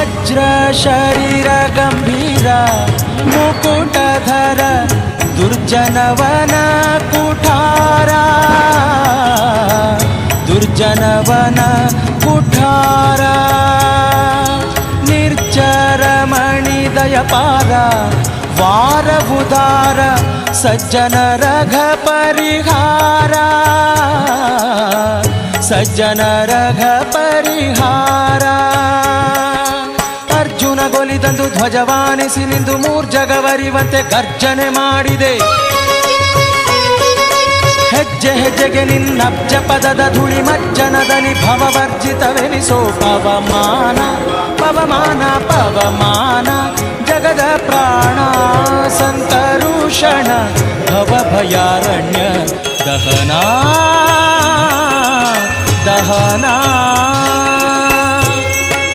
ವಜ್ರ ಶರೀರ ಗಂಭೀರ ಮುಕುಟಧರ ದುರ್ಜನವನ ಕುಠಾರ ದುರ್ಜನವನ ಕುಠಾರ ನಿರ್ಜರಮಣಿದಯಪಾರ ವಾರವುದಾರ ಸಜ್ಜನ ರಘ ಪರಿಹಾರ ಸಜ್ಜನ ರಘ ಪರಿಹಾರ ಅರ್ಜುನ ಗೊಲಿದಂದು ಧ್ವಜವಾನಿಸಿ ನಿಂದು ಮೂರ್ಜಗವರಿವಂತೆ ಗರ್ಜನೆ ಮಾಡಿದೆ ಹೆಜ್ಜೆ ಹೆಜ್ಜೆಗೆ ನಿನ್ನಬ್ಜ ಪದದ ಧೂಳಿ ಮಜ್ಜನದಲ್ಲಿ ಭವವರ್ಜಿತವೆನಿಸೋ ಪವಮಾನ ಪವಮಾನ ಪವಮಾನ ಜಗದ ಪ್ರಾಣ ಸಂತರುಷಣ ಭವಭಯಾರಣ್ಯ ದಹನಾ ದಹನಾ